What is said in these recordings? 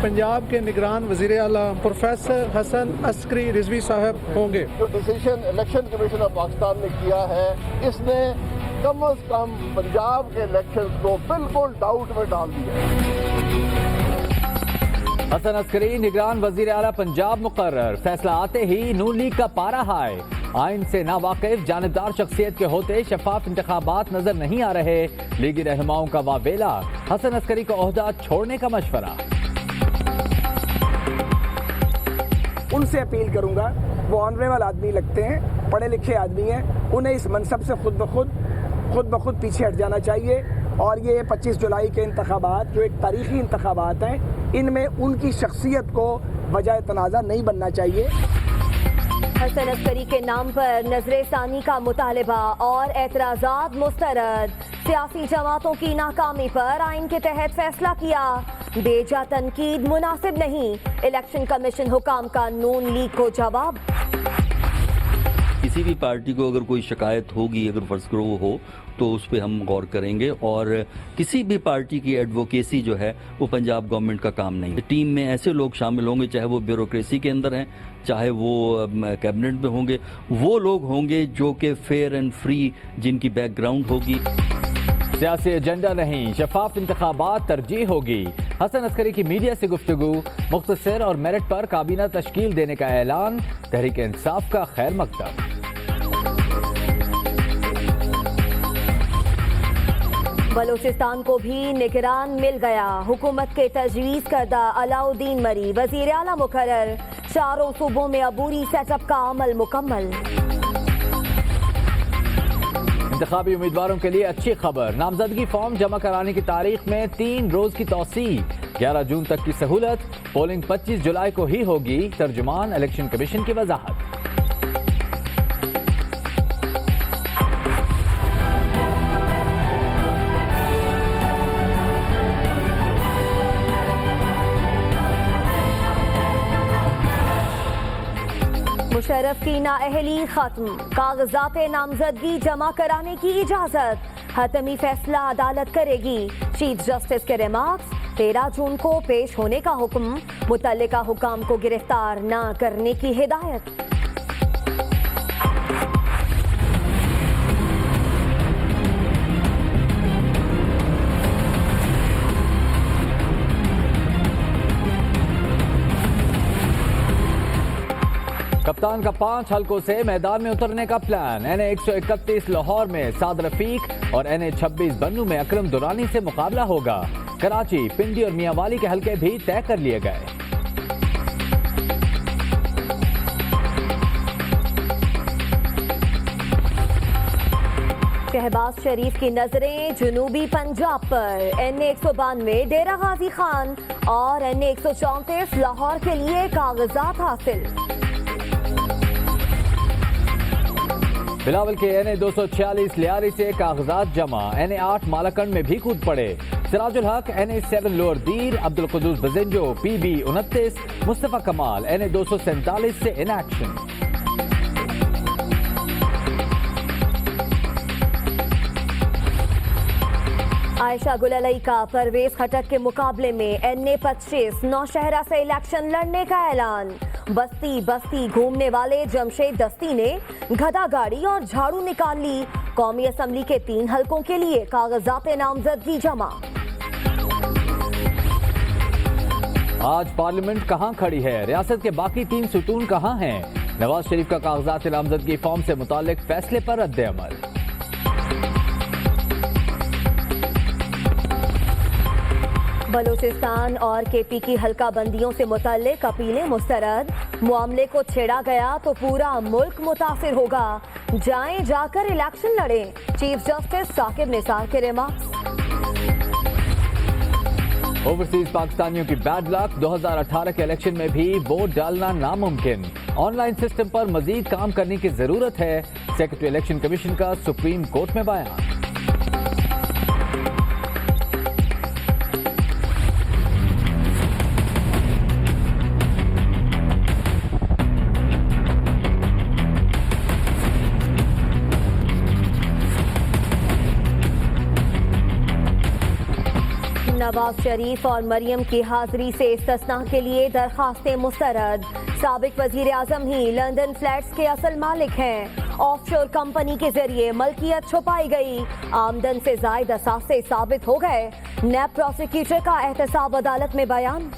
पंजाब के निगरान वज़ीर आला प्रोफेसर हसन अस्करी रिजवी साहब होंगे। जो decision election commission of Pakistan ने किया है, इसने कम अज कम पंजाब के इलेक्शन को बिल्कुल डाउट में डाल दिया। हसन अस्करी निगरान वज़ीर आला पंजाब मुकर्रर, फैसला आते ही नून लीग का पारा हाय। आइन से नावाकिफ जानिबदार शख्सियत के होते शफाफ इंतखाबात नजर नहीं आ रहे, लीगी रहनुमाओं का वावेला। हसन अस्करी को ओहदा छोड़ने का मशवरा। उनसे अपील करूंगा, वो ऑनरेबल आदमी लगते हैं, पढ़े लिखे आदमी हैं, उन्हें इस मनसब से खुद ब खुद पीछे हट जाना चाहिए। और ये 25 जुलाई के इंतखाबात जो एक तारीखी इंतखाबात हैं, इनमें उनकी शख्सियत को वजह तनाज़ा नहीं बनना चाहिए। हसन अस्करी के नाम पर नजरे सानी का मुतालबा और एतराज़ात मुस्तरद। सियासी जमातों की नाकामी पर आइन के तहत फैसला किया, बेजा तनकीद मुनासिब नहीं। इलेक्शन कमीशन हुकाम का नून लीग को जवाब। किसी भी पार्टी को अगर कोई शिकायत होगी, अगर फर्ज करो वो हो, तो उस पर हम गौर करेंगे। और किसी भी पार्टी की एडवोकेसी जो है वो पंजाब गवर्नमेंट का काम नहीं है। टीम में ऐसे लोग शामिल होंगे, चाहे वो ब्यूरोक्रेसी के अंदर हैं, चाहे वो कैबिनेट में होंगे, वो लोग होंगे जो कि फेयर एंड फ्री, जिनकी बैकग्राउंड होगी। सियासी एजेंडा नहीं, शफाफ इंतखाबात तरजीह होगी। हसन अस्करी की मीडिया से गुफ्तगू, मुख्तसर और मेरिट पर काबीना तश्कील देने का ऐलान। तहरीक इंसाफ का खैर मकदम। बलूचिस्तान को भी निगरान मिल गया, हुकूमत के तजवीज़ करदा अलाउद्दीन मरी वज़ीर आला मुकर्रर। चारों सूबों में अबूरी सेटअप का अमल मुकम्मल। इंतखाबी उम्मीदवारों के लिए अच्छी खबर, नामजदगी फॉर्म जमा कराने की तारीख में 3 रोज की तौसी। 11 जून तक की सहूलत, पोलिंग 25 जुलाई को ही होगी। तर्जुमान इलेक्शन कमीशन की वजाहत। मुशर्रफ की नाअहली खत्म, कागजात नामजदगी जमा कराने की इजाजत। हतमी फैसला अदालत करेगी। चीफ जस्टिस के रिमार्क्स, 13 जून को पेश होने का हुक्म, मुतल्लिका हुकाम को गिरफ्तार न करने की हिदायत। कप्तान का 5 हलकों से मैदान में उतरने का प्लान। NA 131 लाहौर में साद रफीक और NA 26 बन्नू में अकरम दुरानी से मुकाबला होगा। कराची, पिंडी और मियांवाली के हलके भी तय कर लिए गए। शहबाज शरीफ की नजरें जनूबी पंजाब पर। NA 192 डेरा गाजी खान और NA 134 लाहौर के लिए कागजात हासिल। बिलावल के NA 246 लियारी से कागजात जमा। NA 8 मालाकंड में भी कूद पड़े। सिराजुल हक NA 7 लोअर दीर, अब्दुल कुद्दूस बजेंजो PB 29, मुस्तफा कमाल NA 247 से इन एक्शन। आयशा गुललई का परवेज खटक के मुकाबले में NA 25 नौशहरा से इलेक्शन लड़ने का ऐलान। बस्ती बस्ती घूमने वाले जमशेद दस्ती ने गधा गाड़ी और झाड़ू निकाल ली। कौमी असम्बली के 3 हलकों के लिए कागजात नामजदगी जमा। आज पार्लियामेंट कहां खड़ी है, रियासत के बाकी 3 सुतून कहां हैं? नवाज शरीफ का कागजात नामजदगी फॉर्म से मुतालिक फैसले पर रद्द-ए-अमल। बलूचिस्तान और KP की हल्का बंदियों से मुतल्लिक अपीलें मुस्तरद। मामले को छेड़ा गया तो पूरा मुल्क मुतासिर होगा। जाएं जाकर इलेक्शन लड़ें, चीफ जस्टिस साकिब निसार के रिमार्क्स। ओवरसीज पाकिस्तानियों की बैड लक, 2018 के इलेक्शन में भी वोट डालना नामुमकिन। ऑनलाइन सिस्टम पर मजीद काम करने की जरूरत है, सेक्रेटरी इलेक्शन कमीशन का सुप्रीम कोर्ट में बयान। नवाज शरीफ और मरियम की हाजिरी से इस्तिस्ना के लिए दरखास्तें मुस्तरद। साबिक वजीर आजम ही लंदन फ्लैट्स के असल मालिक हैं। ऑफशोर कंपनी के जरिए मलकियत छुपाई गई। आमदन से जायद असासे साबित हो गए। नैब प्रोसिक्यूटर का एहतसाब अदालत में बयान।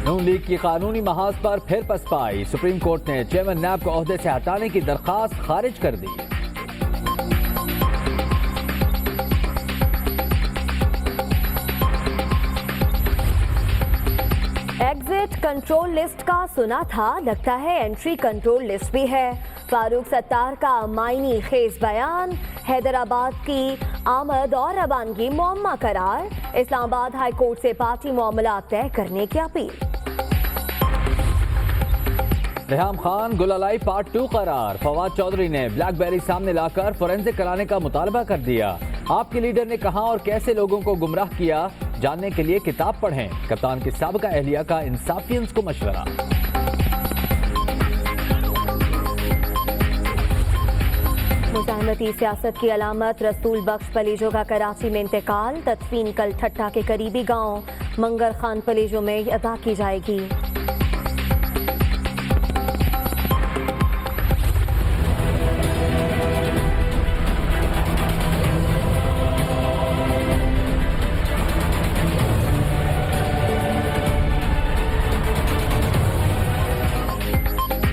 नून लीग की कानूनी महाज पर फिर पसपाई। सुप्रीम कोर्ट ने चेयरमैन नैब को ओहदे से हटाने की दरखास्त खारिज कर दी। एग्जिट कंट्रोल लिस्ट का सुना था, लगता है एंट्री कंट्रोल लिस्ट भी है। फारूक सत्तार का मायनी खेज बयान। हैदराबाद की आमद और रवानगी मुअम्मा करार। इस्लामाबाद हाई कोर्ट से पार्टी मामला तय करने की अपील। रेहाम खान गुलालाई पार्ट 2 करार। फवाद चौधरी ने ब्लैकबेरी सामने लाकर फोरेंसिक कराने का मुतालबा कर दिया। आपके लीडर ने कहा और कैसे लोगों को गुमराह किया, जानने के लिए किताब पढ़ें। कप्तान की साबिका अहलिया का इंसाफियंस को मशवरा। मुज़ाहमती सियासत की अलामत रसूल बख्श पलीजो का कराची में इंतकाल। तदफीन कल ठट्टा के करीबी गांव मंगर खान पलीजो में अदा की जाएगी।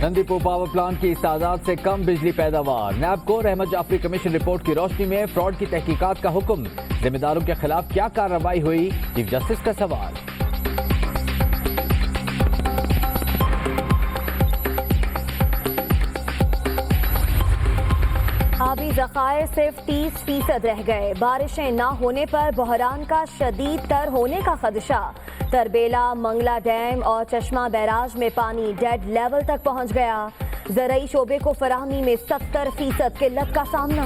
नंदीपुर पावर प्लांट की इस तादाद से कम बिजली पैदावार। नैब को रहमत जाफरी कमीशन रिपोर्ट की रोशनी में फ्रॉड की तहकीकात का हुक्म। जिम्मेदारों के खिलाफ क्या कार्रवाई हुई, चीफ जस्टिस का सवाल। आबी ज़खायर सिर्फ 30% रह गए। बारिशें न होने पर बहरान का शदीद तर होने का खदशा। तरबेला, मंगला डैम और चश्मा बैराज में पानी डेड लेवल तक पहुंच गया। ज़रई शोबे को फराहमी में 70% किल्लत का सामना।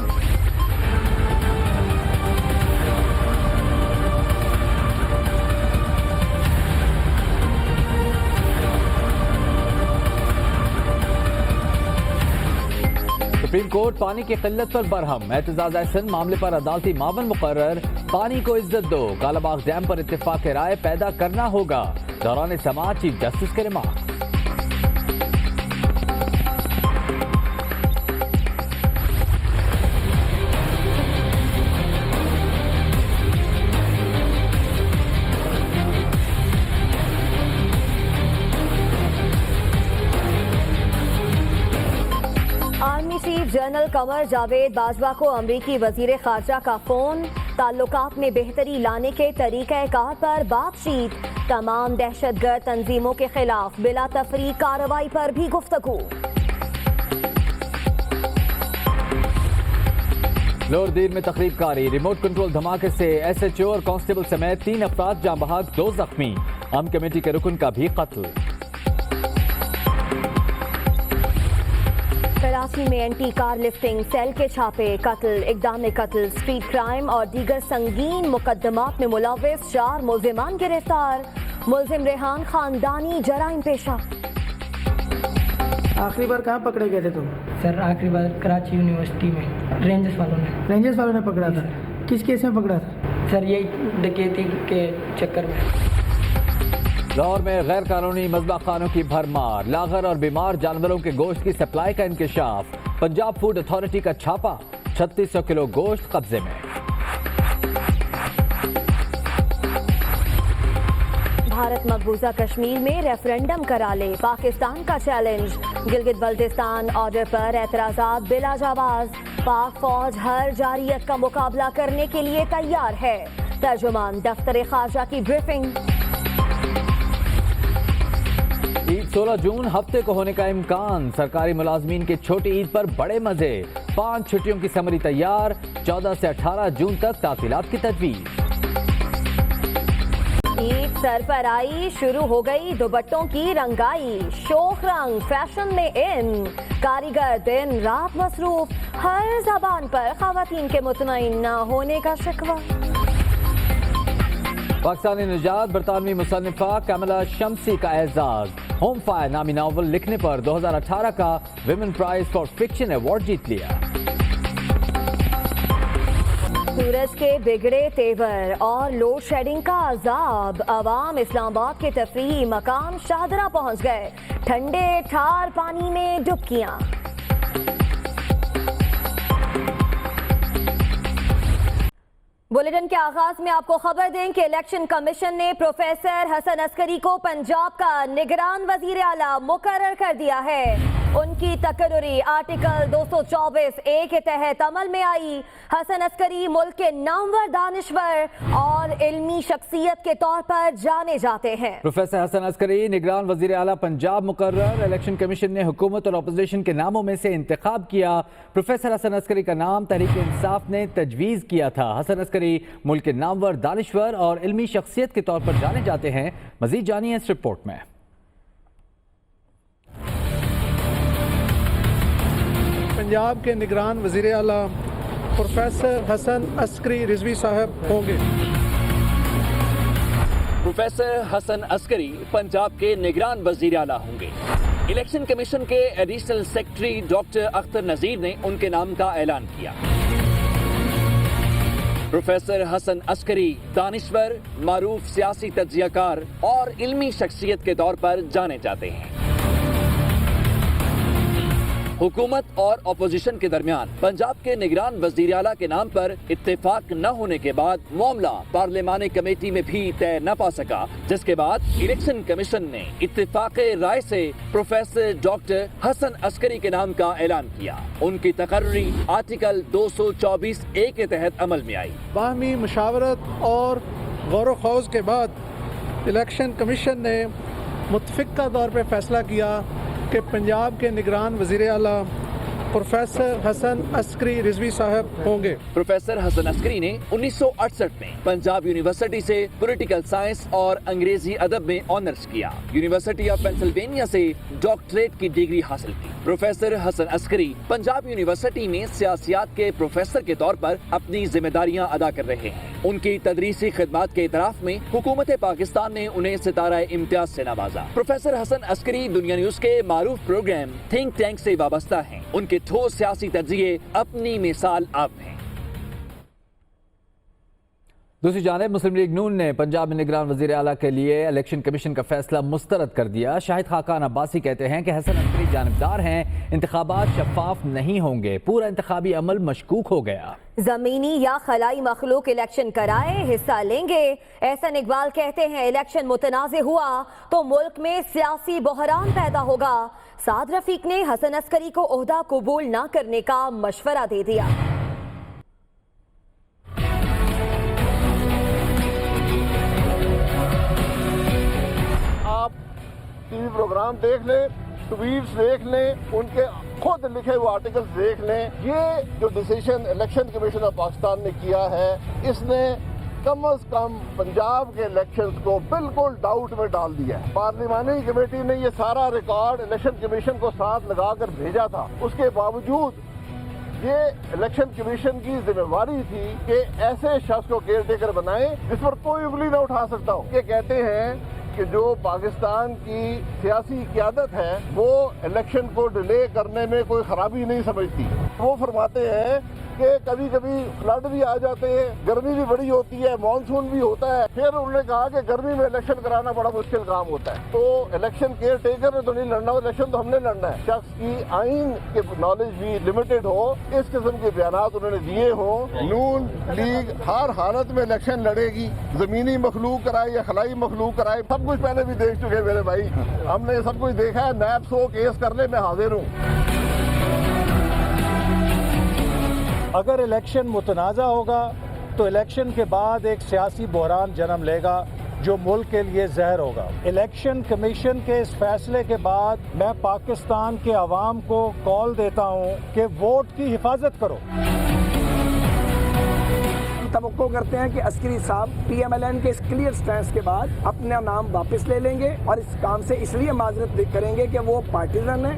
सुप्रीम कोर्ट पानी की किल्लत पर बरहम। एतजाज एहसन मामले पर अदालती मावन मुकर्रर। पानी को इज्जत दो, कालाबाग डैम पर इत्तेफाक राय पैदा करना होगा। दौरान समाअत चीफ जस्टिस के remark. Army chief general Qamar Javed Bajwa को अमरीकी वजीर खारजा का फोन। ताल्लुकात में बेहतरी लाने के तरीक़ाकार पर बातचीत। तमाम दहशतगर्द तंजीमों के खिलाफ बिला तफरीक कार्रवाई पर भी गुफ्तगू। लोरदीर में तकरीबकारी। रिमोट कंट्रोल धमाके से SHO और कांस्टेबल समेत 3 अफराद जाँ बहक, 2 जख्मी। अम कमेटी के रुकन का भी कत्ल। कराची में एंटी कार लिफ्टिंग सेल के छापे। कत्ल, इक़दाम कत्ल, स्ट्रीट क्राइम और दीगर संगीन मुकदमात में मुलव्विस 4 मुल्जिमान गिरफ्तार। मुल्जिम रेहान खानदानी जराइम पेशा। आखिरी बार कहाँ पकड़े गए थे तुम? सर आखिरी बार कराची यूनिवर्सिटी में रेंजर्स वालों ने पकड़ा था। किस केस में पकड़ा था? सर यही डकैती के चक्कर में। लाहौर में गैर कानूनी मज़बा खानों की भरमार। लागर और बीमार जानवरों के गोश्त की सप्लाई का इंकशाफ। पंजाब फूड अथॉरिटी का छापा। 3600 किलो गोश्त कब्जे में। भारत मकबूजा कश्मीर में रेफरेंडम करा ले, पाकिस्तान का चैलेंज। गिलगित बल्तिस्तान ऑर्डर पर एतराज़ात बिला जवाब। पाक फौज हर जारियत का मुकाबला करने के लिए तैयार है। तर्जुमान दफ्तर खारजा की ब्रीफिंग। ईद 16 जून हफ्ते को होने का इम्कान। सरकारी मुलाजमीन के छोटी ईद पर बड़े मजे। 5 छुट्टियों की समरी तैयार। 14 से 18 जून तक तातीलात की तजवीज। ईद सर पर आई, शुरू हो गई दुपट्टों की रंगाई। शोख रंग फैशन में इन। कारीगर दिन रात मसरूफ। हर जबान पर खवातीन के मुतमईन न होने का शिकवा। پاکستانی نژاد برطانوی مصنفہ کملا شمسی کا اعزاز، ہوم فائر نامی ناول لکھنے پر 2018 کا women prize for fiction award جیت لیا۔ سورج کے بگڑے تیور اور لوڈ شیڈنگ کا عذاب، عوام اسلام آباد کے تفریحی مقام شاہدرہ پہنچ گئے، ٹھنڈے ٹھار پانی میں ڈبکیاں۔ بلیٹن کے آغاز میں آپ کو خبر دیں کہ الیکشن کمیشن نے پروفیسر حسن عسکری کو پنجاب کا نگران وزیر اعلیٰ مقرر کر دیا ہے۔ ان کی تقرری آرٹیکل 224(a) کے تحت عمل میں آئی۔ حسن عسکری ملک کے نامور دانشور اور علمی شخصیت کے طور پر جانے جاتے ہیں۔ پروفیسر حسن عسکری نگران وزیر اعلیٰ پنجاب مقرر۔ الیکشن کمیشن نے حکومت اور اپوزیشن کے ناموں میں سے انتخاب کیا۔ پروفیسر حسن عسکری کا نام تحریک انصاف نے تجویز کیا تھا۔ حسن عسکری ملک کے نامور دانشور اور علمی شخصیت کے طور پر جانے جاتے ہیں۔ مزید جانیے اس رپورٹ میں۔ پنجاب کے نگران وزیر اعلیٰ پروفیسر حسن عسکری رضوی صاحب ہوں گے۔ پروفیسر حسن عسکری پنجاب کے نگران وزیر اعلیٰ ہوں گے۔ الیکشن کمیشن کے additional secretary doctor Akhtar Nazir نے ان کے نام کا اعلان کیا۔ پروفیسر حسن عسکری دانشور، معروف سیاسی تجزیہ کار اور علمی شخصیت کے طور پر جانے جاتے ہیں۔ حکومت اور اپوزیشن کے درمیان پنجاب کے نگران وزیر اعلیٰ کے نام پر اتفاق نہ ہونے کے بعد معاملہ پارلیمانی کمیٹی میں بھی طے نہ پا سکا، جس کے بعد الیکشن کمیشن نے اتفاق رائے سے پروفیسر ڈاکٹر حسن عسکری کے نام کا اعلان کیا۔ ان کی تقرری آرٹیکل 224(a) کے تحت عمل میں آئی۔ باہمی مشاورت اور غور و خوض کے بعد الیکشن کمیشن نے متفقہ طور پہ فیصلہ کیا کہ پنجاب کے نگران وزیر اعلیٰ پروفیسر حسن عسکری رضوی صاحب ہوں گے۔ پروفیسر حسن عسکری نے 1968 میں پنجاب یونیورسٹی سے پولیٹیکل سائنس اور انگریزی ادب میں آنرز کیا۔ یونیورسٹی آف پینسلوینیا سے ڈاکٹریٹ کی ڈگری حاصل کی۔ پروفیسر حسن عسکری پنجاب یونیورسٹی میں سیاسیات کے پروفیسر کے طور پر اپنی ذمہ داریاں ادا کر رہے ہیں۔ ان کی تدریسی خدمات کے اعتراف میں حکومت پاکستان نے انہیں ستارہ امتیاز سے نوازا۔ پروفیسر حسن عسکری دنیا نیوز کے معروف پروگرام تھنک ٹینک سے وابستہ ہیں۔ ان کے ٹھوس سیاسی تجزیے اپنی مثال آپ ہیں۔ دوسری جانب مسلم لیگ نون نے پنجاب میں نگران وزیر اعلیٰ کے لیے الیکشن کمیشن کا فیصلہ مسترد کر دیا۔ شاہد خاقان عباسی کہتے ہیں کہ حسن عسکری جانبدار ہیں، انتخابات شفاف نہیں ہوں گے، پورا انتخابی عمل مشکوک ہو گیا۔ زمینی یا خلائی مخلوق الیکشن کرائے حصہ لیں گے۔ احسن اقبال کہتے ہیں الیکشن متنازع ہوا تو ملک میں سیاسی بحران پیدا ہوگا۔ سعد رفیق نے حسن عسکری کو عہدہ قبول نہ کرنے کا مشورہ دے دیا۔ آپ ٹی وی پروگرام دیکھ لیں، ٹویٹس دیکھ لیں، ان کے خود لکھے ہوئے آرٹیکلز دیکھ لیں۔ یہ جو decision election commission of Pakistan نے کیا ہے، اس نے کم از کم پنجاب کے الیکشنز کو بالکل ڈاؤٹ میں ڈال دیا ہے۔ پارلیمانی کمیٹی نے یہ سارا ریکارڈ الیکشن کمیشن کو ساتھ لگا کر بھیجا تھا، اس کے باوجود یہ الیکشن کمیشن کی ذمہ داری تھی کہ ایسے شخص کو کیئر ٹیکر بنائیں جس پر کوئی انگلی نہ اٹھا سکتا ہو۔ یہ کہتے ہیں کہ جو پاکستان کی سیاسی قیادت ہے وہ الیکشن کو ڈیلے کرنے میں کوئی خرابی نہیں سمجھتی۔ وہ فرماتے ہیں کہ کبھی کبھی فلڈ بھی آ جاتے ہیں، گرمی بھی بڑی ہوتی ہے، مانسون بھی ہوتا ہے، پھر انہوں نے کہا کہ گرمی میں الیکشن کرانا بڑا مشکل کام ہوتا ہے۔ تو الیکشن کیئر ٹیکر نے تو نہیں لڑنا، الیکشن تو ہم نے لڑنا ہے۔ شخص کی آئین کے نالج بھی لمیٹڈ ہو، اس قسم کے بیانات انہوں نے دیے ہوں۔ نون لیگ ہر حالت میں الیکشن لڑے گی، زمینی مخلوق کرائے یا خلائی مخلوق کرائے، سب کچھ پہلے بھی دیکھ چکے میرے بھائی، ہم نے سب کچھ دیکھا ہے۔ نیب 100 کیس کرنے میں حاضر ہوں۔ اگر الیکشن متنازع ہوگا تو الیکشن کے بعد ایک سیاسی بحران جنم لے گا جو ملک کے لیے زہر ہوگا۔ الیکشن کمیشن کے اس فیصلے کے بعد میں پاکستان کے عوام کو کال دیتا ہوں کہ ووٹ کی حفاظت کرو۔ توقع کرتے ہیں کہ عسکری صاحب پی ایم ایل این کے اس کلیئر سٹینس کے بعد اپنا نام واپس لے لیں گے اور اس کام سے اس لیے معذرت کریں گے کہ وہ پارٹیزن ہیں۔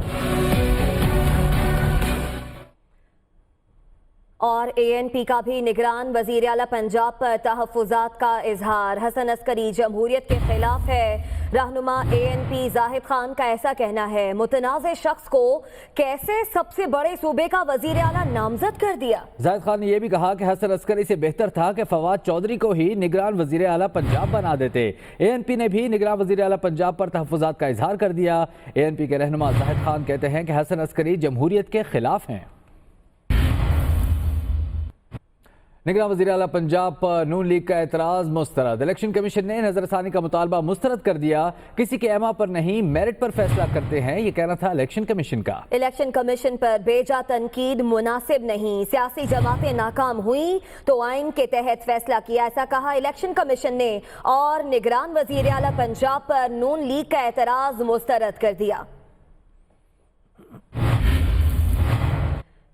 और ANP का भी निगरान वजीर आला पंजाब पर तहफ़्फ़ुज़ात का इजहार। हसन अस्करी जमहूरियत के खिलाफ है। रहनुमा ANP जाहिद खान का ऐसा कहना है, मुतनाज़ शख्स को कैसे सबसे बड़े सूबे का वजीर आला नामजद कर दिया। जाहिद खान ने यह भी कहा कि हसन अस्करी से बेहतर था कि फवाद चौधरी को ही निगरान वजीर आला पंजाब बना देते। ANP ने भी निगरान वजीर आला पंजाब पर तहफ़्फ़ुज़ात का इजहार कर दिया। ANP के रहनुमा जाहिद खान कहते हैं कि हसन अस्करी जमहूरियत के खिलाफ हैं। निगरान वज़ीर आला पंजाब पर नून लीग का एतराज़ मुस्तरद। इलेक्शन कमीशन ने नजरसानी का मुतालबा मुस्तरद कर दिया। किसी के एमा पर नहीं, मेरिट पर फैसला करते हैं, ये कहना था इलेक्शन कमीशन का। इलेक्शन कमीशन पर बेजा तनकीद मुनासिब नहीं। सियासी जमातें नाकाम हुई तो आइन के तहत फैसला किया, ऐसा कहा इलेक्शन कमीशन ने। और निगरान वज़ीर आला पंजाब पर नून लीग का एतराज़ मुस्तरद कर दिया।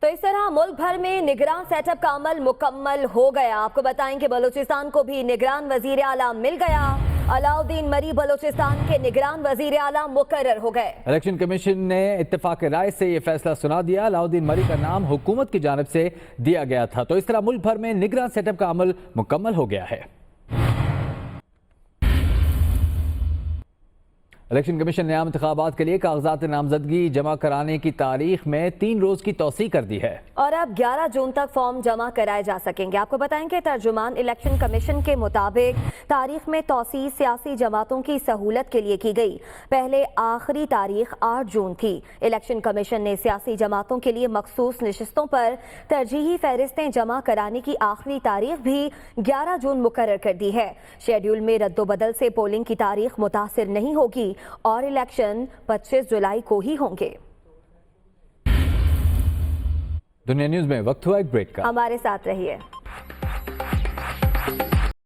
तो इस तरह मुल्क भर में निगरान सेटअप का अमल मुकम्मल हो गया। आपको बताएं कि बलूचिस्तान को भी निगरान वजीर आला मिल गया। अलाउद्दीन मरी बलूचिस्तान के निगरान वजीर आला मुकर्रर हो गए। इलेक्शन कमीशन ने इत्तेफाक राय से यह फैसला सुना दिया। अलाउद्दीन मरी का नाम हुकूमत की जानिब से दिया गया था। तो इस तरह मुल्क भर में निगरान सेटअप का अमल मुकम्मल हो गया है। इलेक्शन कमीशन ने आम इंतखाबात के लिए कागजात नामजदगी जमा कराने की तारीख में 3 रोज की तौसीह कर दी है और अब 11 जून तक फॉर्म जमा कराए जा सकेंगे। आपको बताएं कि तर्जुमान इलेक्शन कमीशन के मुताबिक तारीख में तौसीह सियासी जमातों की सहूलत के लिए की गई। पहले आखिरी तारीख 8 जून थी। इलेक्शन कमीशन ने सियासी जमातों के लिए मखसूस नशिस्तों पर तरजीही फहरिस्तें जमा कराने की आखिरी तारीख भी 11 जून मुकर्रर कर दी है। शेड्यूल में रद्दोबदल से पोलिंग की तारीख मुतासिर नहीं होगी और इलेक्शन 25 जुलाई को ही होंगे। दुनिया न्यूज में वक्त हुआ एक ब्रेक का। हमारे साथ रहिए।